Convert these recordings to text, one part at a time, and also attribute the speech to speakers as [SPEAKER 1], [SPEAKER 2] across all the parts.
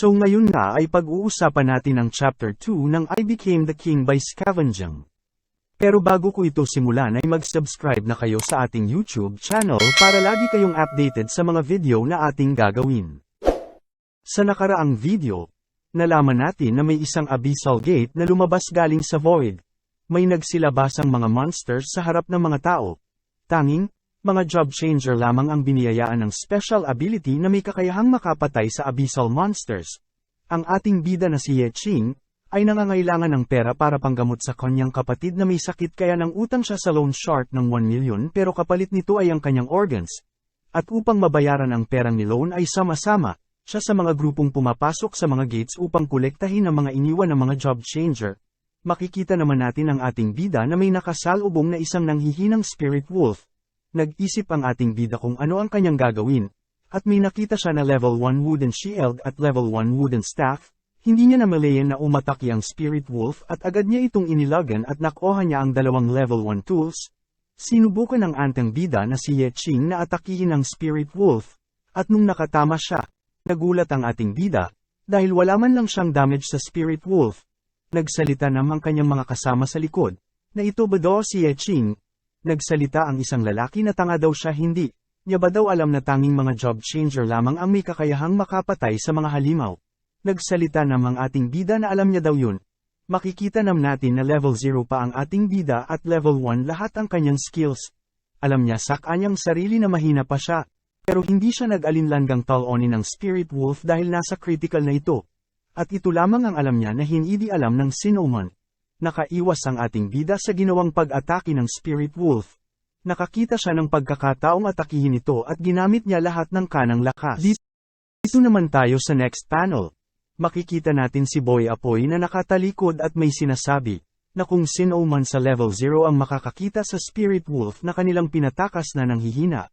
[SPEAKER 1] So ngayon nga ay pag-uusapan natin ang Chapter 2 ng I Became the King by Scavenging. Pero bago ko ito simulan ay mag-subscribe na kayo sa ating YouTube channel para lagi kayong updated sa mga video na ating gagawin. Sa nakaraang video, nalaman natin na may isang abyssal gate na lumabas galing sa void. May nagsilabasang mga monsters sa harap ng mga tao. Tanging, mga job changer lamang ang biniyayaan ng special ability na may kakayahang makapatay sa abyssal monsters. Ang ating bida na si Ye Qing, ay nangangailangan ng pera para panggamot sa kanyang kapatid na may sakit kaya nang utang siya sa loan shark ng 1 million pero kapalit nito ay ang kanyang organs. At upang mabayaran ang perang ni loan ay sama-sama, siya sa mga grupong pumapasok sa mga gates upang kolektahin ang mga iniwan ng mga job changer. Makikita naman natin ang ating bida na may nakasalubong na isang nanghihinang spirit wolf. Nag-isip ang ating bida kung ano ang kanyang gagawin, at may nakita siya na level 1 wooden shield at level 1 wooden staff, hindi niya namalayan na umatake ang spirit wolf at agad niya itong inilagan at nakuha niya ang dalawang level 1 tools. Sinubukan ng antang bida na si Ye Qing na atakihin ang spirit wolf, at nung nakatama siya, nagulat ang ating bida, dahil wala man lang siyang damage sa spirit wolf. Nagsalita naman kanyang mga kasama sa likod, na ito ba daw si Ye Qing? Nagsalita ang isang lalaki na tanga daw siya hindi, niya ba daw alam na tanging mga job changer lamang ang may kakayahang makapatay sa mga halimaw. Nagsalita namang ating bida na alam niya daw yun. Makikita natin na level 0 pa ang ating bida at level 1 lahat ang kanyang skills. Alam niya sa kanyang sarili na mahina pa siya, pero hindi siya nag-alinlangang talonin ng spirit wolf dahil nasa critical na ito. At ito lamang ang alam niya na hindi alam ng Sinoman. Nakaiwas ang ating bida sa ginawang pag-atake ng spirit wolf. Nakakita siya ng pagkakataong atakihin ito at ginamit niya lahat ng kanang lakas. Dito naman tayo sa next panel. Makikita natin si Boy Apoy na nakatalikod at may sinasabi, na kung sino man sa level 0 ang makakakita sa spirit wolf na kanilang pinatakas na nanghihina.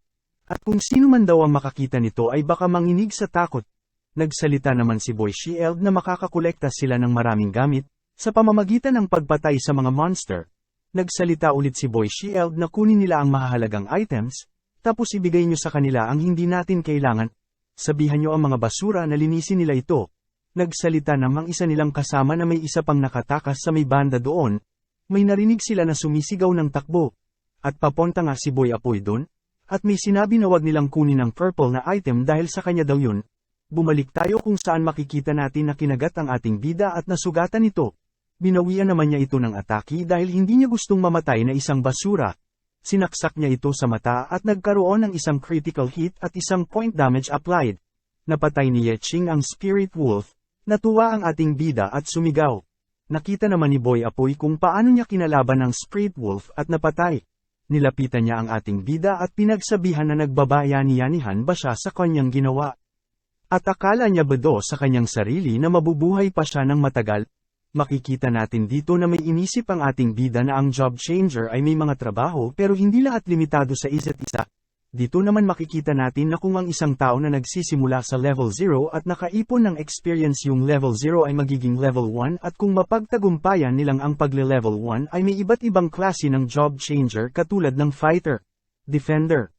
[SPEAKER 1] At kung sino man daw ang makakita nito ay baka manginig sa takot. Nagsalita naman si Boy Shield na makakakolekta sila ng maraming gamit, sa pamamagitan ng pagpatay sa mga monster. Nagsalita ulit si Boy Shield na kunin nila ang mahahalagang items, tapos ibigay nyo sa kanila ang hindi natin kailangan. Sabihan nyo ang mga basura na linisin nila ito. Nagsalita namang isa nilang kasama na may isa pang nakatakas sa may banda doon. May narinig sila na sumisigaw ng takbo. At papunta nga si Boy Apoy doon. At may sinabi na wag nilang kunin ang purple na item dahil sa kanya daw yun. Bumalik tayo kung saan makikita natin na kinagat ang ating bida at nasugatan ito. Binawian naman niya ito ng atake dahil hindi niya gustong mamatay na isang basura. Sinaksak niya ito sa mata at nagkaroon ng isang critical hit at isang point damage applied. Napatay ni Ye Qing ang spirit wolf. Natuwa ang ating bida at sumigaw. Nakita naman ni Boy Apoy kung paano niya kinalaban ang spirit wolf at napatay. Nilapitan niya ang ating bida at pinagsabihan na nagbabayani-yanihan ba siya sa kanyang ginawa. At akala niya ba do sa kanyang sarili na mabubuhay pa siya ng matagal? Makikita natin dito na may inisip ang ating bida na ang job changer ay may mga trabaho pero hindi lahat limitado sa isa't isa. Dito naman makikita natin na kung ang isang tao na nagsisimula sa level 0 at nakaipon ng experience yung level 0 ay magiging level 1 at kung mapagtagumpayan nilang ang pagle-level 1 ay may iba't ibang klase ng job changer katulad ng fighter, defender,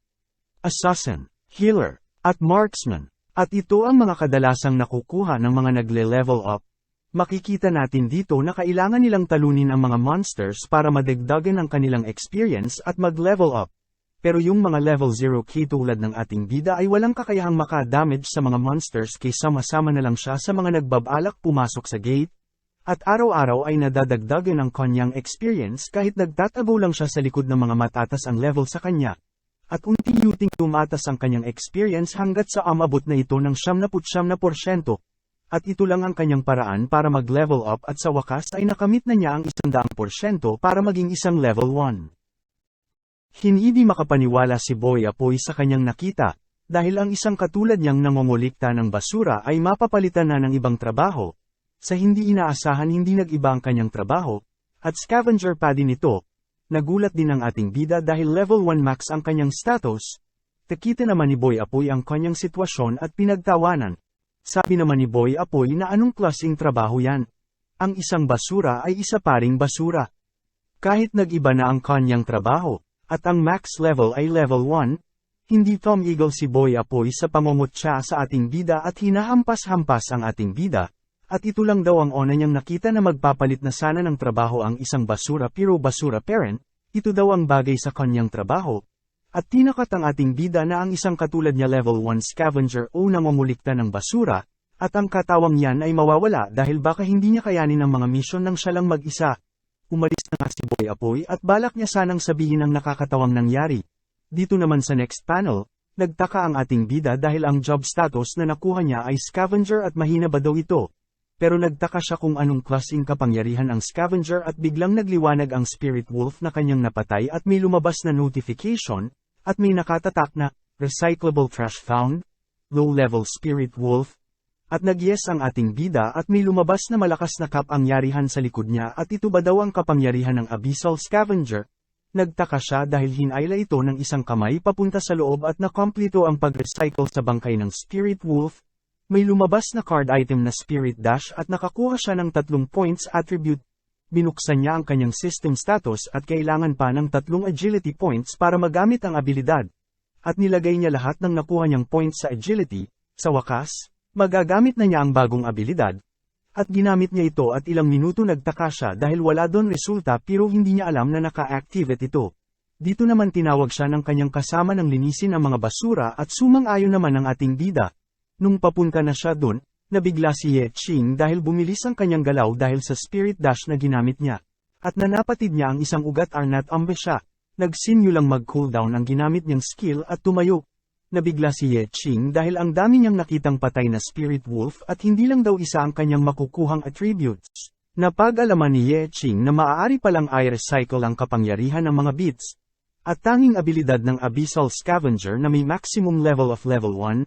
[SPEAKER 1] assassin, healer, at marksman. At ito ang mga kadalasang nakukuha ng mga nagle-level up. Makikita natin dito na kailangan nilang talunin ang mga monsters para madagdagan ang kanilang experience at mag-level up. Pero yung mga level 0 tulad ng ating bida ay walang kakayahang maka-damage sa mga monsters kaysa masama na lang siya sa mga nagbabalak pumasok sa gate. At araw-araw ay nadadagdagan ang kanyang experience kahit nagtatago lang siya sa likod ng mga matatas ang level sa kanya. At unti-unting tumatas ang kanyang experience hanggat sa umabot na ito ng 99%. At ito lang ang kanyang paraan para mag-level up at sa wakas ay nakamit na niya ang 100% para maging isang level 1. Hindi makapaniwala si Boy Apoy sa kanyang nakita, dahil ang isang katulad niyang nangongolikta ng basura ay mapapalitan na ng ibang trabaho. Sa hindi inaasahan hindi nag-iba ang kanyang trabaho, at scavenger pa din ito. Nagulat din ang ating bida dahil level 1 max ang kanyang status. Nakita naman ni Boy Apoy ang kanyang sitwasyon at pinagtawanan. Sabi naman ni Boy Apoy na anong klaseng trabaho yan. Ang isang basura ay isa pa ring basura. Kahit nag-iba na ang kanyang trabaho, at ang max level ay level 1, Hindi Tom Eagle si Boy Apoy sa pamumutya sa ating bida at hinahampas-hampas ang ating bida, at ito lang daw ang ona niyang nakita na magpapalit na sana ng trabaho ang isang basura parent, ito daw ang bagay sa kanyang trabaho. At tinakat ang ating bida na ang isang katulad niya level 1 scavenger o namumulikta ng basura, at ang katawang yan ay mawawala dahil baka hindi niya kayanin ang mga misyon ng siya lang mag-isa. Umalis na nga si Boy Apoy at balak niya sanang sabihin ang nakakatawang nangyari. Dito naman sa next panel, nagtaka ang ating bida dahil ang job status na nakuha niya ay scavenger at mahina ba daw ito. Pero nagtaka siya kung anong klaseng kapangyarihan ang scavenger at biglang nagliwanag ang spirit wolf na kanyang napatay at may lumabas na notification, at may nakatatak na, recyclable trash found, low-level spirit wolf, at nag-yes ang ating bida at may lumabas na malakas na kapangyarihan sa likod niya at ito ba daw ang kapangyarihan ng abyssal scavenger. Nagtaka siya dahil hinayla ito ng isang kamay papunta sa loob at nakomplito ang pag-recycle sa bangkay ng Spirit Wolf. May lumabas na card item na Spirit Dash at nakakuha siya ng 3 points attribute. Binuksan niya ang kanyang system status at kailangan pa ng 3 agility points para magamit ang abilidad. At nilagay niya lahat ng nakuha niyang points sa agility. Sa wakas, magagamit na niya ang bagong abilidad. At ginamit niya ito at ilang minuto nagtaka siya dahil wala doon resulta pero hindi niya alam na naka-activate ito. Dito naman tinawag siya ng kanyang kasama ng linisin ang mga basura at sumang-ayon naman ang ating bida. Nung papunta na siya doon, nabigla si Ye Ching dahil bumilis ang kanyang galaw dahil sa spirit dash na ginamit niya. At nanapatid niya ang isang ugat Arnat Ambe siya. Nagsinyo lang mag-cooldown ang ginamit niyang skill at tumayo. Nabigla si Ye Ching dahil ang dami niyang nakitang patay na spirit wolf at hindi lang daw isa ang kanyang makukuhang attributes. Napag-alaman ni Ye Ching na maaari palang i-recycle ang kapangyarihan ng mga bits. At tanging abilidad ng abyssal scavenger na may maximum level of level 1.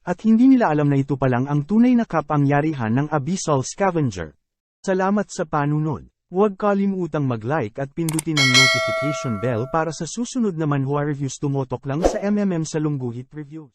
[SPEAKER 1] At hindi nila alam na ito palang ang tunay na kapangyarihan ng abyssal scavenger. Salamat sa panunod. Huwag kalimutang mag-like at pindutin ang notification bell para sa susunod na manhwa reviews. Tumotok lang sa MMM Salungguhit Reviews.